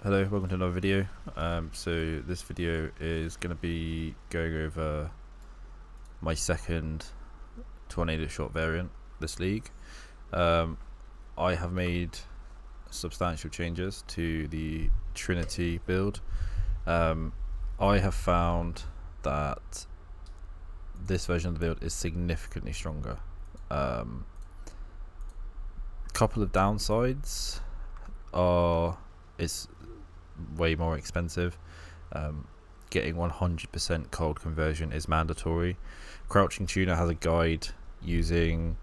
Hello, welcome to another video. So this video is going to be going over my second tornado shot variant this league. I have made substantial changes to the Trinity build. I have found that this version of the build is significantly stronger. Couple of downsides are it's way more expensive. Getting 100% cold conversion is mandatory. Crouching Tuner has a guide using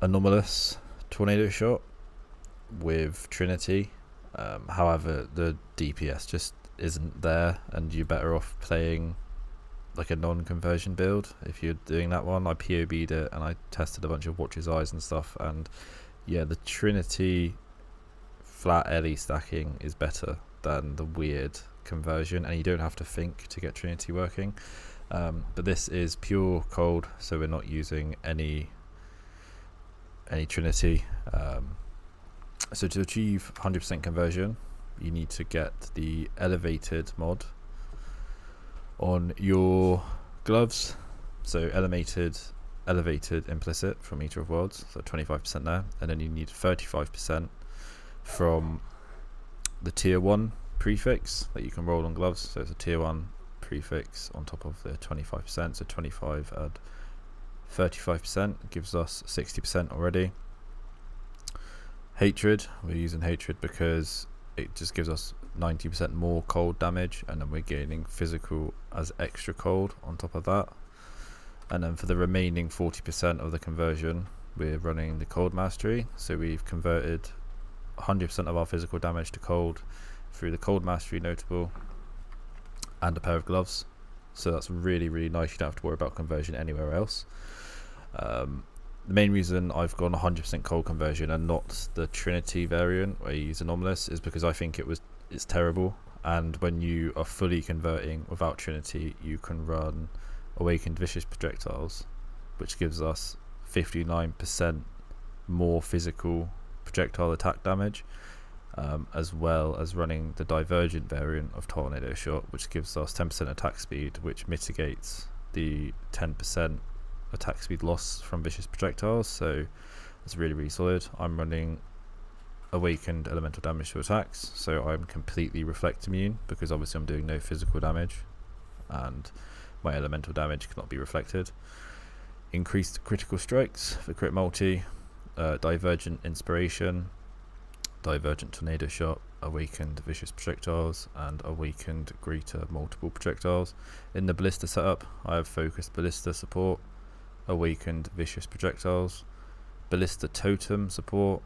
anomalous tornado shot with Trinity. However, the DPS just isn't there, and you're better off playing like a non-conversion build if you're doing that one. I POB'd it and I tested a bunch of Watcher's Eyes and stuff, and yeah, the Trinity flat LE stacking is better than the weird conversion, and you don't have to think to get Trinity working. But this is pure cold, so we're not using any Trinity. So to achieve 100% conversion, you need to get the elevated mod on your gloves. So elevated implicit from Eater of Worlds, so 25% there, and then you need 35% from the tier 1 prefix that you can roll on gloves. So it's a tier 1 prefix on top of the 25%, so 25 and 35% gives us 60% already. Hatred, we're using Hatred because it just gives us 90% more cold damage, and then we're gaining physical as extra cold on top of that. And then for the remaining 40% of the conversion, we're running the cold mastery. So we've converted 100% of our physical damage to cold through the cold mastery notable and a pair of gloves. So that's really nice. You don't have to worry about conversion anywhere else. The main reason I've gone 100% cold conversion and not the Trinity variant where you use anomalous is because I think it's terrible, and when you are fully converting without Trinity, you can run awakened vicious projectiles, which gives us 59% more physical projectile attack damage, as well as running the divergent variant of tornado shot, which gives us 10% attack speed, which mitigates the 10% attack speed loss from vicious projectiles. So it's really solid. I'm running awakened elemental damage to attacks, so I'm completely reflect immune because obviously I'm doing no physical damage and my elemental damage cannot be reflected. Increased critical strikes for crit multi, divergent inspiration, divergent tornado shot, awakened vicious projectiles, and awakened greater multiple projectiles. In the ballista setup, I have focused ballista support, awakened vicious projectiles, ballista totem support,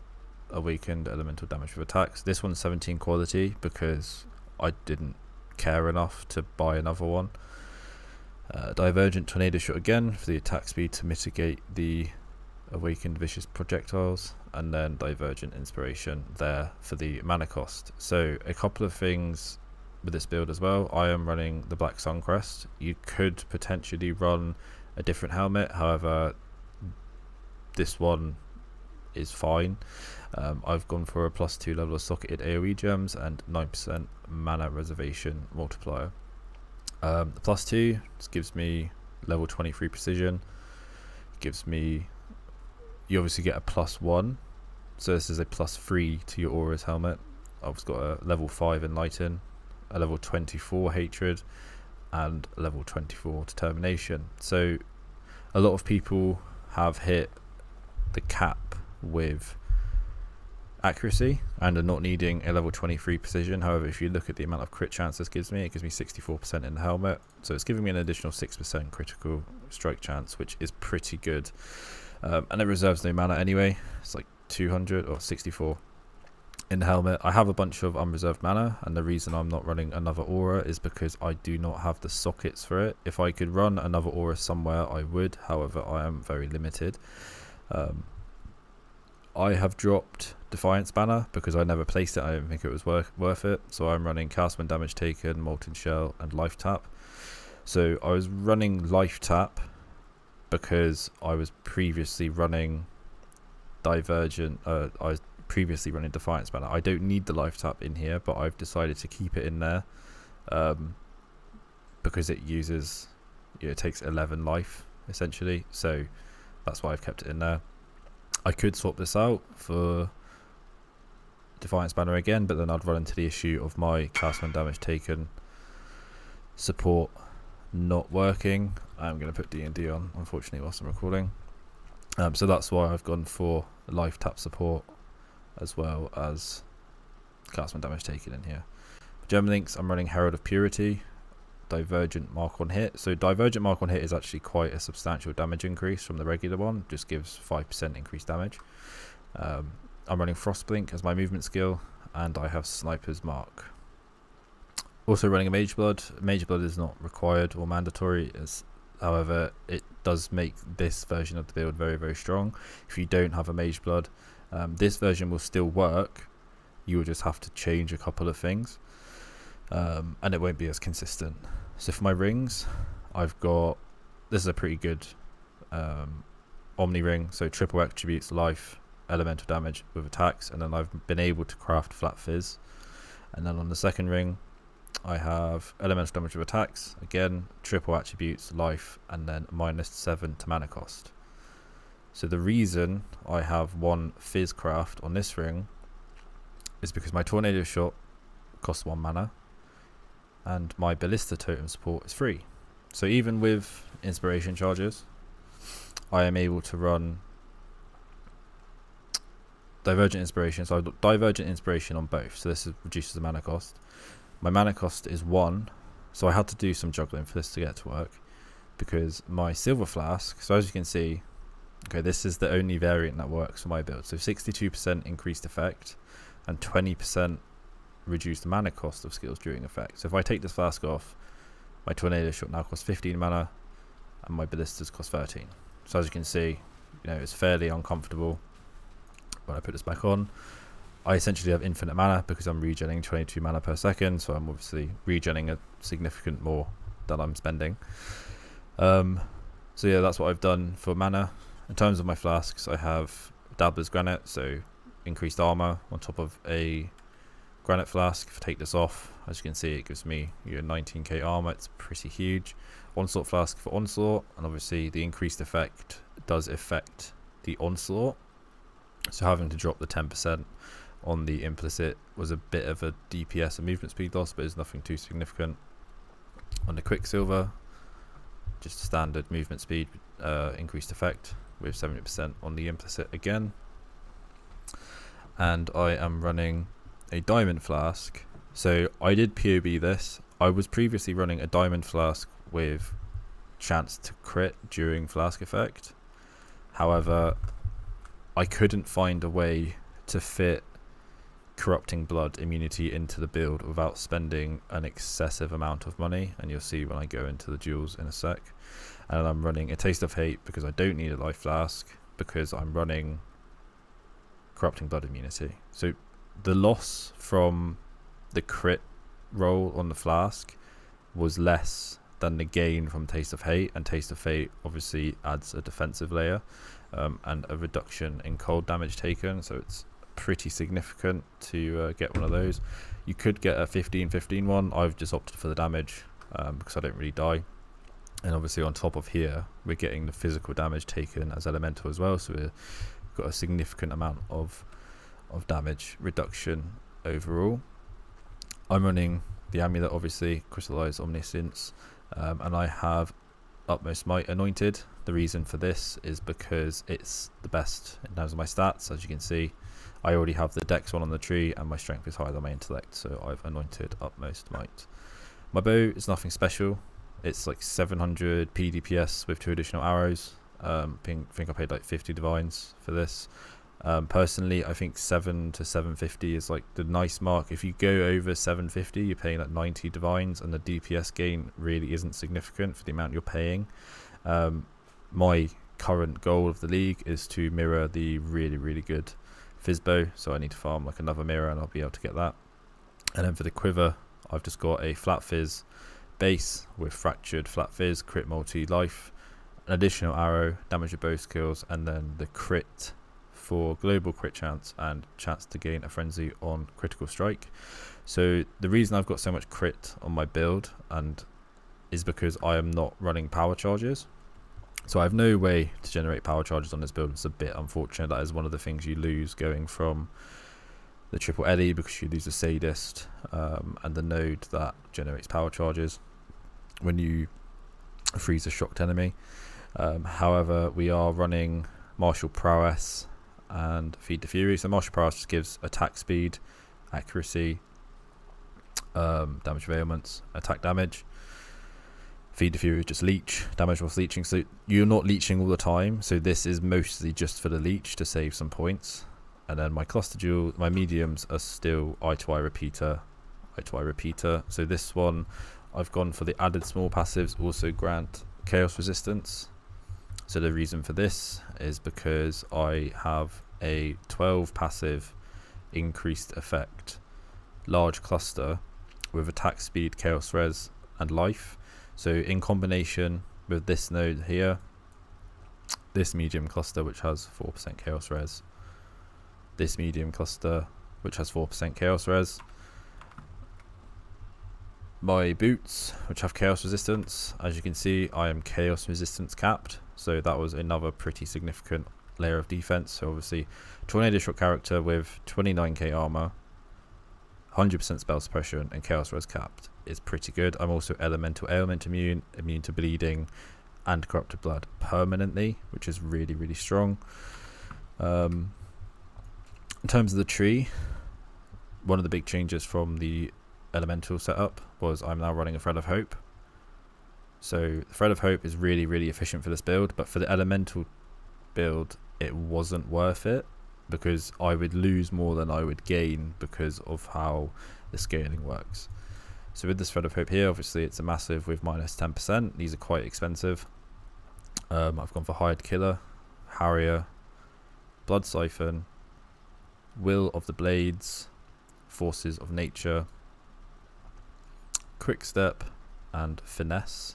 awakened elemental damage with attacks. This one's 17 quality because I didn't care enough to buy another one. Divergent tornado shot again for the attack speed to mitigate the awakened vicious projectiles, and then divergent inspiration there for the mana cost. So a couple of things with this build as well. I am running the Black Suncrest. You could potentially run a different helmet, however this one is fine. I've gone for a +2 level of socketed AoE gems and 9% mana reservation multiplier. The +2 just gives me level 23 precision. Gives me, you obviously get a +1, so this is a +3 to your aura's helmet. I've got a level 5 enlighten, a level 24 hatred, and a level 24 determination. So a lot of people have hit the cap with accuracy and are not needing a level 23 precision. However, if you look at the amount of crit chance this gives me, it gives me 64% in the helmet, so it's giving me an additional 6% critical strike chance, which is pretty good. And it reserves no mana anyway. It's like 200 or 64 in the helmet. I have a bunch of unreserved mana, and the reason I'm not running another aura is because I do not have the sockets for it. If I could run another aura somewhere, I would. However, I am very limited. I have dropped Defiance banner because I never placed it. I didn't think it was worth it. So I'm running Cast when damage taken, Molten Shell, and Life Tap. So I was running Life Tap because I was previously running Divergent. I was previously running Defiance Banner. I don't need the life tap in here, but I've decided to keep it in there because it uses, it takes 11 life essentially, so that's why I've kept it in there. I could swap this out for Defiance Banner again, but then I'd run into the issue of my cast when damage taken support not working. I'm going to put D&D on, unfortunately, whilst I'm recording. So that's why I've gone for life tap support as well as cast when damage taken in here. For German links, I'm running Herald of Purity, Divergent Mark on Hit. So Divergent Mark on Hit is actually quite a substantial damage increase from the regular one, just gives 5% increased damage. I'm running Frostblink as my movement skill, and I have Sniper's Mark. Also running a Mage Blood. Mage Blood is not required or mandatory, however it does make this version of the build very, very strong. If you don't have a Mage Blood, this version will still work, you will just have to change a couple of things, and it won't be as consistent. So for my rings, I've got, this is a pretty good Omni ring, so triple attributes, life, elemental damage with attacks, and then I've been able to craft flat Phys. And then on the second ring I have elemental damage with attacks, again triple attributes, life, and then -7 to mana cost. So the reason I have one Phys craft on this ring is because my tornado shot costs 1 mana and my ballista totem support is free. So even with inspiration charges, I am able to run Divergent Inspiration. So I've got Divergent Inspiration on both, so this reduces the mana cost. My mana cost is 1, so I had to do some juggling for this to get to work, because my Silver Flask, so as you can see, okay, this is the only variant that works for my build. So 62% increased effect and 20% reduced mana cost of skills during effect. So if I take this Flask off, my Tornado Shot now costs 15 mana and my Ballistas cost 13. So as you can see, it's fairly uncomfortable when I put this back on. I essentially have infinite mana because I'm regenerating 22 mana per second, so I'm obviously regenerating a significant more than I'm spending. So yeah, that's what I've done for mana. In terms of my flasks, I have Dabbler's Granite, so increased armor on top of a Granite Flask. If I take this off, as you can see, it gives me 19k armor. It's pretty huge. Onslaught Flask for Onslaught, and obviously the increased effect does affect the Onslaught, so having to drop the 10% on the implicit was a bit of a DPS and movement speed loss, but it's nothing too significant. On the Quicksilver, just standard movement speed increased effect with 70% on the implicit again. And I am running a Diamond Flask. So I did POB this. I was previously running a Diamond Flask with chance to crit during Flask effect. However, I couldn't find a way to fit Corrupting Blood immunity into the build without spending an excessive amount of money, and you'll see when I go into the duels in a sec. And I'm running a Taste of Hate because I don't need a Life Flask, because I'm running Corrupting Blood immunity. So the loss from the crit roll on the Flask was less than the gain from Taste of Hate, and Taste of Hate obviously adds a defensive layer and a reduction in cold damage taken, so it's pretty significant to get one of those. You could get a 15-15 one. I've just opted for the damage because I don't really die, and obviously on top of here we're getting the physical damage taken as elemental as well, so we've got a significant amount of damage reduction overall. I'm running the amulet, obviously, Crystallized Omniscience, and I have Utmost Might anointed. The reason for this is because it's the best in terms of my stats. As you can see, I already have the dex one on the tree and my strength is higher than my intellect, so I've anointed Utmost Might. My bow is nothing special. It's like 700 PDPS with 2 additional arrows. I think I paid like 50 divines for this. Personally, I think 7 to 750 is like the nice mark. If you go over 750, you're paying like 90 divines, and the DPS gain really isn't significant for the amount you're paying. My current goal of the league is to mirror the really, really good Phys bow, so I need to farm like another mirror and I'll be able to get that. And then for the quiver, I've just got a flat Phys base with fractured flat Phys, crit multi life, an additional arrow, damage your bow skills, and then the crit for global crit chance and chance to gain a frenzy on critical strike. So the reason I've got so much crit on my build and is because I am not running power charges. So I have no way to generate power charges on this build. It's a bit unfortunate. That is one of the things you lose going from the triple Ellie, because you lose the sadist and the node that generates power charges when you freeze a shocked enemy. However, we are running martial prowess and feed the fury. So martial prowess just gives attack speed, accuracy, damage of ailments, attack damage. Feed the fury is just leech, damage whilst leeching. So you're not leeching all the time. So this is mostly just for the leech to save some points. And then my cluster jewel, my mediums are still eye to eye repeater, eye to eye repeater. So this one, I've gone for the added small passives, also grant chaos resistance. So the reason for this is because I have a 12 passive increased effect large cluster with attack speed, chaos res and life. So in combination with this node here, this medium cluster which has 4% chaos res, this medium cluster which has 4% chaos res, my boots which have chaos resistance, as you can see I am chaos resistance capped, so that was another pretty significant layer of defense. So obviously tornado shot character with 29k armor, 100% spell suppression and chaos res capped is pretty good. I'm also elemental ailment immune, immune to bleeding and corrupted blood permanently, which is really, really strong. In terms of the tree, one of the big changes from the elemental setup was I'm now running a Thread of Hope. So the Thread of Hope is really, really efficient for this build, but for the elemental build it wasn't worth it because I would lose more than I would gain because of how the scaling works. So with this Thread of Hope here, obviously it's a massive with minus 10%. These are quite expensive. I've gone for Hired Killer, Harrier, Blood Siphon, Will of the Blades, Forces of Nature, Quick Step and Finesse.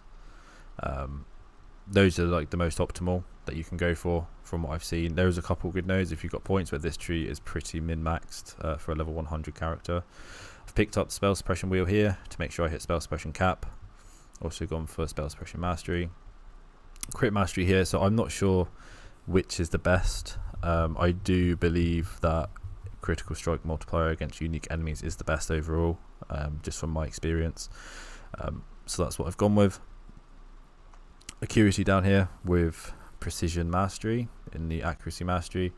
Those are like the most optimal that you can go for from what I've seen. There's a couple good nodes if you've got points, but this tree is pretty min-maxed for a level 100 character. I've picked up spell suppression wheel here to make sure I hit spell suppression cap. Also gone for spell suppression mastery, crit mastery here. So I'm not sure which is the best. I do believe that critical strike multiplier against unique enemies is the best overall, just from my experience. So that's what I've gone with. Accuracy down here with precision mastery in the accuracy mastery,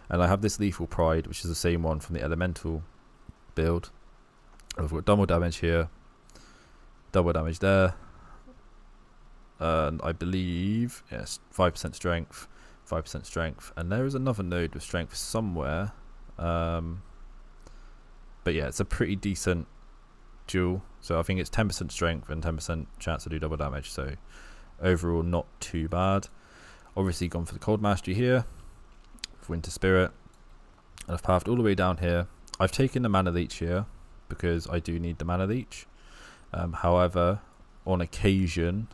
and I have this lethal pride which is the same one from the elemental build. I've got double damage here, double damage there, and I believe yes 5% strength, 5% strength, and there is another node with strength somewhere, but yeah, it's a pretty decent duel. So I think it's 10% strength and 10% chance to do double damage, so overall not too bad. Obviously gone for the cold mastery here with Winter Spirit, and I've pathed all the way down here. I've taken the mana leech here because I do need the mana leech. However, on occasion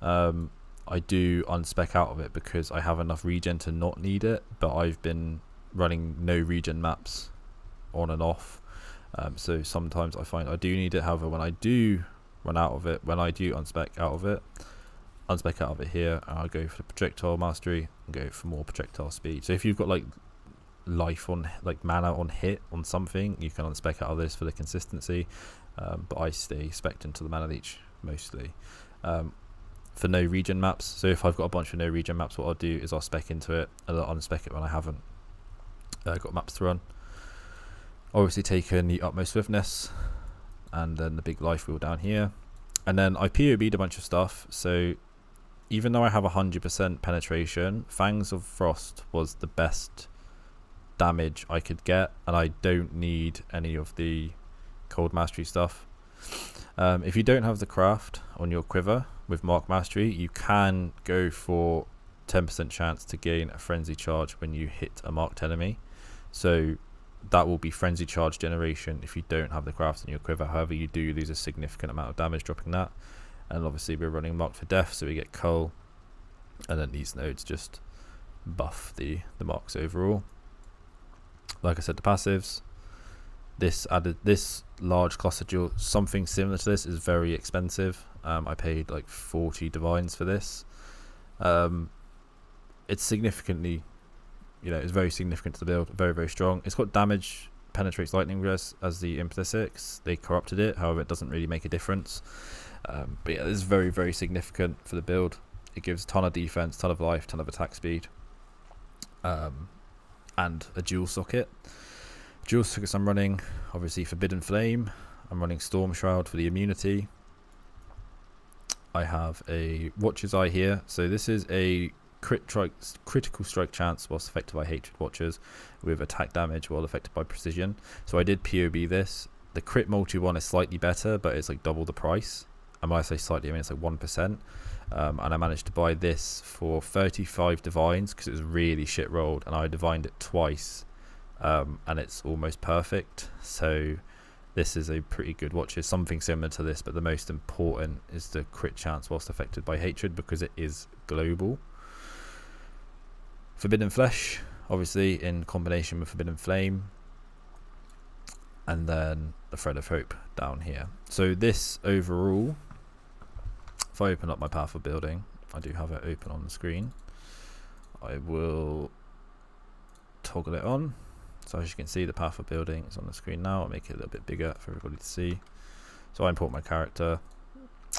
I do unspec out of it because I have enough regen to not need it, but I've been running no regen maps on and off, so sometimes I find I do need it. However, when I do run out of it, when I do unspec out of it here, and I'll go for the projectile mastery and go for more projectile speed. So if you've got like life on, like mana on hit on something, you can unspec out of this for the consistency, but I stay spec'd into the mana leech mostly for no regen maps. So if I've got a bunch of no regen maps, what I'll do is I'll spec into it and I'll unspec it when I haven't got maps to run. Obviously taken the utmost swiftness and then the big life wheel down here, and then I POB'd a bunch of stuff. So even though I have 100% penetration, Fangs of Frost was the best damage I could get, and I don't need any of the cold mastery stuff. If you don't have the craft on your quiver with Mark Mastery, you can go for 10% chance to gain a frenzy charge when you hit a marked enemy. So that will be frenzy charge generation if you don't have the craft in your quiver. However, you do lose a significant amount of damage dropping that. And obviously we're running Mark for Death, so we get Cull, and then these nodes just buff the marks overall. Like I said, the passives, this large cluster jewel, something similar to this, is very expensive. I paid like 40 divines for this. It's significantly, it's very significant to the build, very, very strong. It's got damage, penetrates lightning res as the implicics. They corrupted it, however it doesn't really make a difference. But yeah, it's very, very significant for the build. It gives a ton of defense, ton of life, ton of attack speed, and a dual socket. Dual sockets I'm running, obviously Forbidden Flame. I'm running Storm Shroud for the immunity. I have a Watcher's Eye here. So this is a critical strike chance whilst affected by Hatred Watchers, with attack damage while affected by Precision. So I did POB this. The crit multi one is slightly better, but it's like double the price. And when I say slightly, I mean it's like 1%. And I managed to buy this for 35 divines because it was really shit rolled, and I divined it twice, and it's almost perfect. So this is a pretty good watch. It's something similar to this, but the most important is the crit chance whilst affected by hatred, because it is global. Forbidden Flesh, obviously in combination with Forbidden Flame, and then the Thread of Hope down here. So this overall, if I open up my Powerful Building, I do have it open on the screen. I will toggle it on. So as you can see, the Powerful Building is on the screen now. I'll make it a little bit bigger for everybody to see. So I import my character.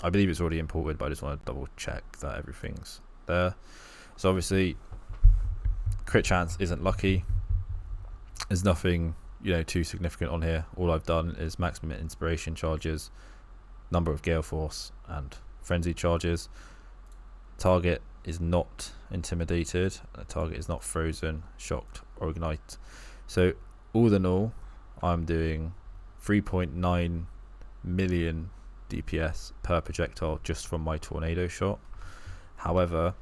I believe it's already imported, but I just want to double check that everything's there. So obviously, crit chance isn't lucky. There's nothing, too significant on here. All I've done is maximum inspiration charges, number of Gale Force, and frenzy charges. Target is not intimidated. The target is not frozen, shocked, or ignite. So all in all, I'm doing 3.9 million DPS per projectile just from my tornado shot. However,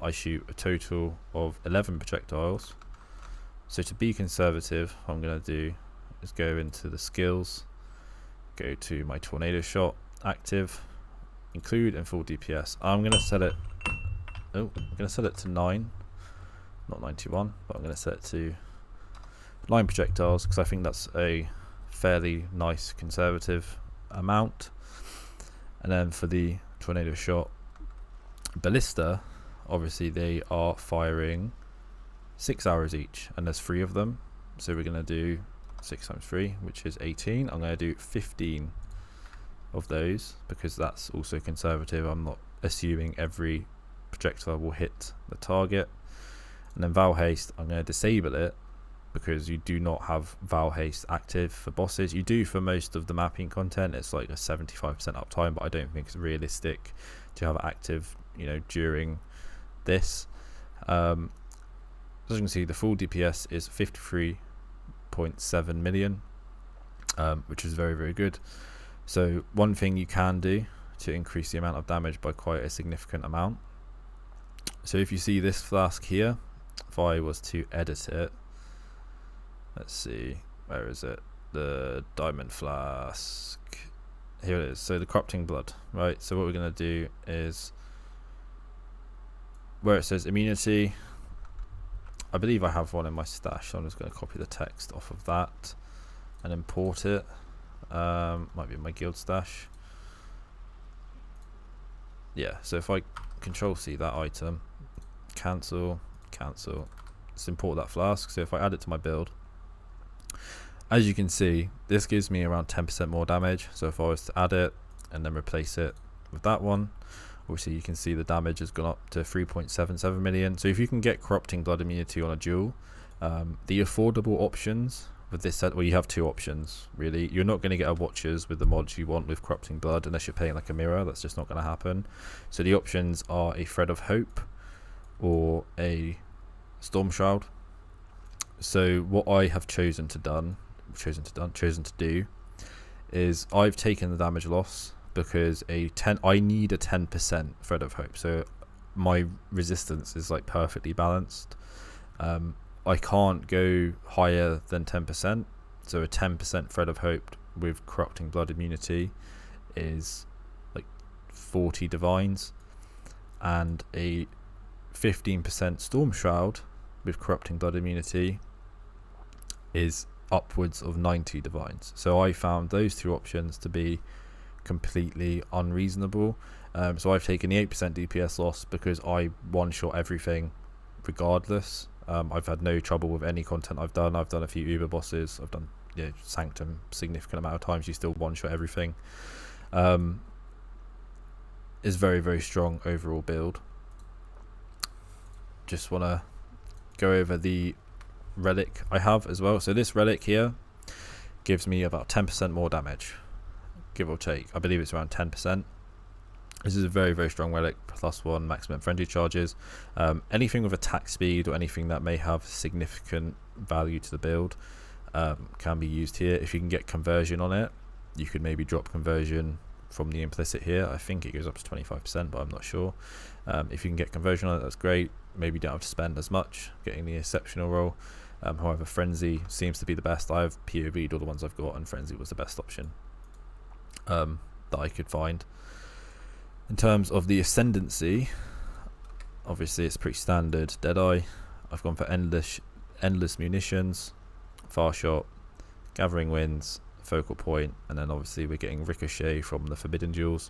I shoot a total of 11 projectiles. So to be conservative, what I'm going to do is go into the skills, go to my tornado shot, active, include and full DPS. I'm going to set it. I'm going to set it to 9, not 91, but I'm going to set it to 9 projectiles because I think that's a fairly nice conservative amount. And then for the tornado shot, ballista, obviously they are firing 6 arrows each, and there's 3 of them. So we're going to do 6 times 3, which is 18. I'm going to do 15 of those because that's also conservative. I'm not assuming every projectile will hit the target. And then Val Haste, I'm going to disable it because you do not have Val Haste active for bosses. You do for most of the mapping content. It's like a 75% uptime, but I don't think it's realistic to have it active, during this. As you can see, the full DPS is 53.7 million, which is very, very good. So one thing you can do to increase the amount of damage by quite a significant amount. So if you see this flask here, if I was to edit it, let's see, where is it? The diamond flask. Here it is. So the corrupting blood, right? So what we're going to do is, where it says immunity, I believe I have one in my stash, so I'm just going to copy the text off of that and import it. Might be in my guild stash. Yeah, so if I control C that item, cancel, let's import that flask. So if I add it to my build, as you can see, this gives me around 10% more damage. So if I was to add it and then replace it with that one, obviously you can see the damage has gone up to 3.77 million. So if you can get corrupting blood immunity on a duel, the affordable options with this set, well, you have 2 options really. You're not going to get a Watchers with the mods you want with corrupting blood unless you're paying like a mirror. That's just not going to happen. So the options are a Thread of Hope or a Storm Shroud. So what I have chosen to do is I've taken the damage loss because I need a 10% Thread of Hope. So my resistance is like perfectly balanced. I can't go higher than 10%. So a 10% Thread of Hope with corrupting blood immunity is like 40 divines, and a 15% Storm Shroud with Corrupting Blood immunity is upwards of 90 divines. So I found those two options to be completely unreasonable. So I've taken the 8% DPS loss because I one-shot everything regardless. I've had no trouble with any content I've done. I've done a few Uber bosses. I've done Sanctum significant amount of times. You still one-shot everything. Is very, very strong overall build. Just want to go over the relic I have as well. So this relic here gives me about 10% more damage, give or take. I believe it's around 10%. This is a very, very strong relic, +1 maximum frenzy charges. Anything with attack speed or anything that may have significant value to the build can be used here. If you can get conversion on it, you could maybe drop conversion from the implicit here. I think it goes up to 25%, but I'm not sure. If you can get conversion on it, that's great. Maybe you don't have to spend as much getting the exceptional roll. However, frenzy seems to be the best. I've POV'd all the ones I've got, and frenzy was the best option that I could find. In terms of the Ascendancy, obviously it's pretty standard. Deadeye. I've gone for endless munitions, far shot, gathering winds, focal point, and then obviously we're getting ricochet from the forbidden jewels.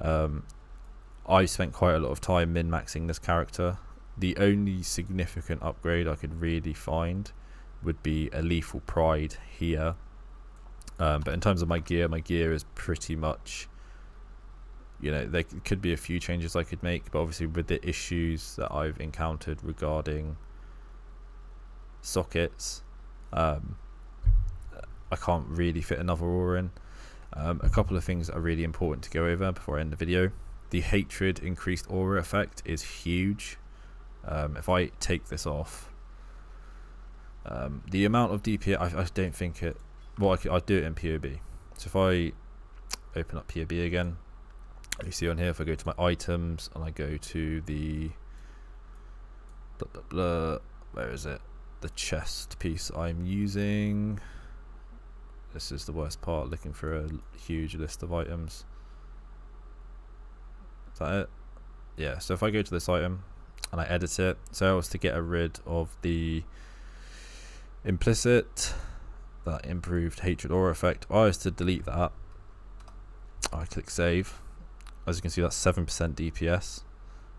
I spent quite a lot of time min-maxing this character. The only significant upgrade I could really find would be a lethal pride here. But in terms of my gear is pretty much, there could be a few changes I could make, but obviously with the issues that I've encountered regarding sockets, I can't really fit another aura in. A couple of things that are really important to go over before I end the video. The hatred increased aura effect is huge. If I take this off, the amount of DPS, I don't think it, well, I'd do it in POB. So if I open up POB again, you see on here, if I go to my items and I go to the where is it, the chest piece I'm using, this is the worst part, looking for a huge list of items. Is that it? Yeah, so if I go to this item and I edit it, so I was to get rid of the implicit, that improved hatred aura effect. If I was to delete that, I click save. As you can see, that's 7% DPS.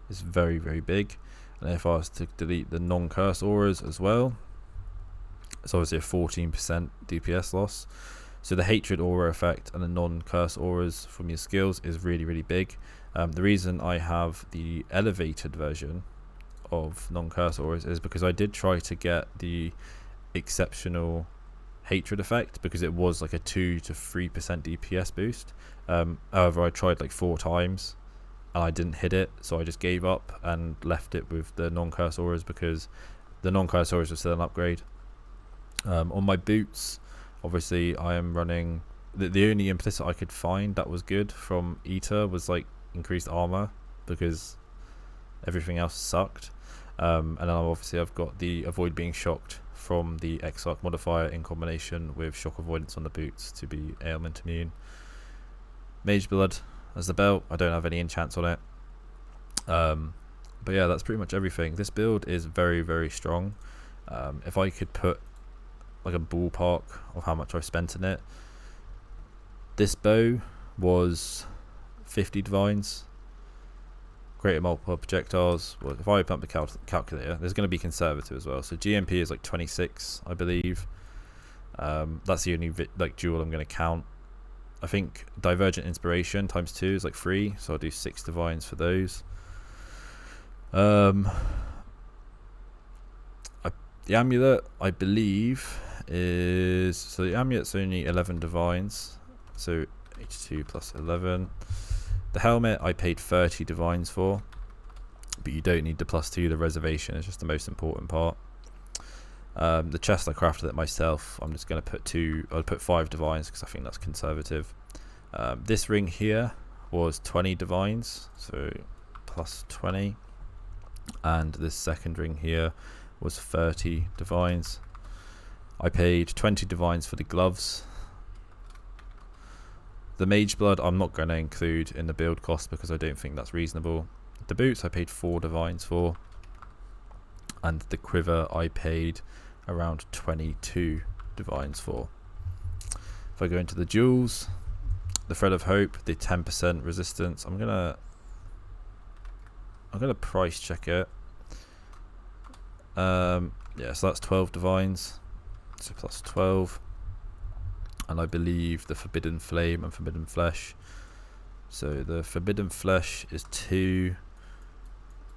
It's very, very big. And if I was to delete the non-curse auras as well, it's obviously a 14% DPS loss. So the hatred aura effect and the non-curse auras from your skills is really, really big. The reason I have the elevated version of non-curse auras is because I did try to get the exceptional hatred effect, because it was like a 2 to 3% DPS boost. However, I tried like 4 times and I didn't hit it, so I just gave up and left it with the non-curse auras, because the non-curse auras are still an upgrade. On my boots, obviously I am running the only implicit I could find that was good from Eater was like increased armor, because everything else sucked. And then obviously I've got the avoid being shocked from the Exarch modifier in combination with shock avoidance on the boots to be ailment immune. Mage Blood as the belt, I don't have any enchants on it. But yeah, that's pretty much everything. This build is very, very strong. If I could put like a ballpark of how much I spent in it, this bow was 50 divines. Greater multiple projectiles. Well, if I open up the calculator, there's going to be conservative as well. So GMP is like 26, I believe. That's the only jewel I'm going to count. I think Divergent Inspiration times 2 is like 3, so I'll do 6 divines for those. The amulet, I believe, is, so the amulet's only 11 divines, so H2 plus 11. The helmet I paid 30 divines for, but you don't need the +2. The reservation is just the most important part. The chest, I crafted it myself. I'm just going to put I'll put 5 divines because I think that's conservative. This ring here was 20 divines, so plus 20. And this second ring here was 30 divines. I paid 20 divines for the gloves. The Mage Blood I'm not going to include in the build cost because I don't think that's reasonable. the boots I paid 4 divines for, and the quiver I paid around 22 divines for. If I go into the jewels, the thread of hope, the 10% resistance, I'm gonna price check it. Yeah, so that's 12 divines, so plus 12, and I believe the forbidden flame and forbidden flesh. So the forbidden flesh is 2,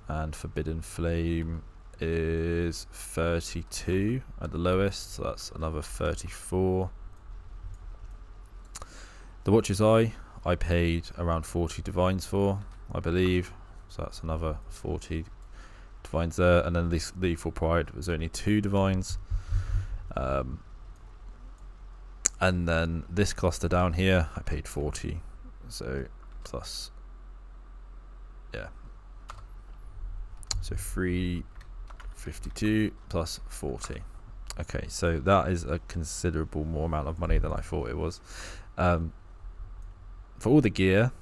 and forbidden flame is 32 at the lowest, so that's another 34. The Watcher's Eye I paid around 40 divines for, I believe, so that's another 40 divines there. And then this Lethal Pride was only 2 divines, and then this cluster down here I paid 40, so plus, yeah, so 352 plus 40. Okay, so that is a considerable more amount of money than I thought it was. For all the gear,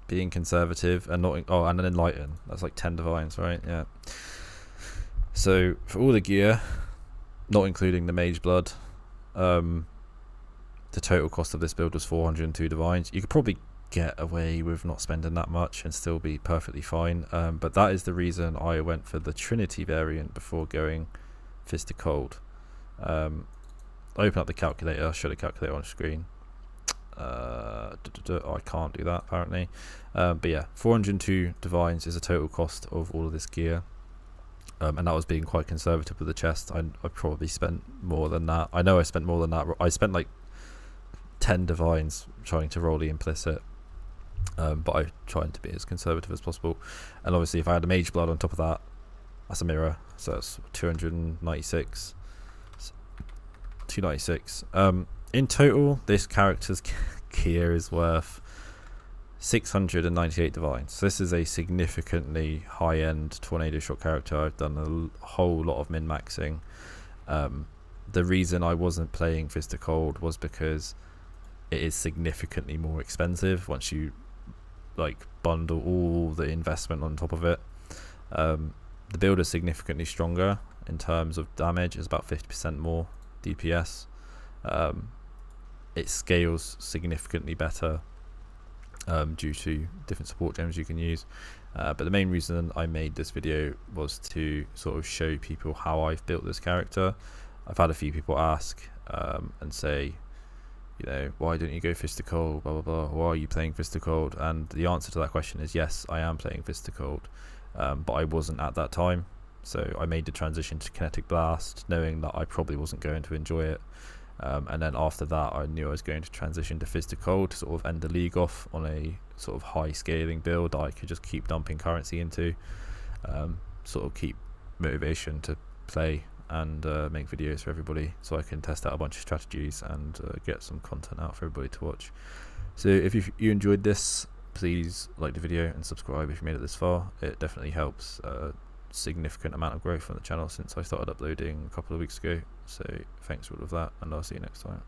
being conservative and not, oh, and an enlighten, that's like 10 divines, right? Yeah. So for all the gear, not including the mage blood, the total cost of this build was 402 divines. You could probably get away with not spending that much and still be perfectly fine, but that is the reason I went for the Trinity variant before going Fist of Cold. Open up the calculator, show the calculator on screen. I can't do that apparently, but yeah, 402 divines is the total cost of all of this gear, and that was being quite conservative with the chest. I probably spent more than that. I know I spent more than that. I spent like 10 divines trying to roll the implicit, but I tried to be as conservative as possible. And obviously if I had a mage blood on top of that, that's a mirror, so that's 296. In total, this character's gear is worth 698 divines. So this is a significantly high-end tornado shot character. I've done a whole lot of min-maxing. The reason I wasn't playing Fist of Cold was because it is significantly more expensive once you like bundle all the investment on top of it. The build is significantly stronger in terms of damage. It's about 50% more DPS. It scales significantly better due to different support gems you can use, but the main reason I made this video was to sort of show people how I've built this character. I've had a few people ask and say, you know, why don't you go Fist of Cold, blah blah blah, why are you playing Fist of Cold? And the answer to that question is yes, I am playing Fist of Cold, but I wasn't at that time. So I made the transition to Kinetic Blast knowing that I probably wasn't going to enjoy it. And then after that I knew I was going to transition to Fist of Cold to sort of end the league off on a sort of high scaling build that I could just keep dumping currency into, sort of keep motivation to play and make videos for everybody, so I can test out a bunch of strategies and get some content out for everybody to watch. So if you enjoyed this, please like the video and subscribe if you made it this far. It definitely helps. Significant amount of growth on the channel since I started uploading a couple of weeks ago, so thanks for all of that, and I'll see you next time.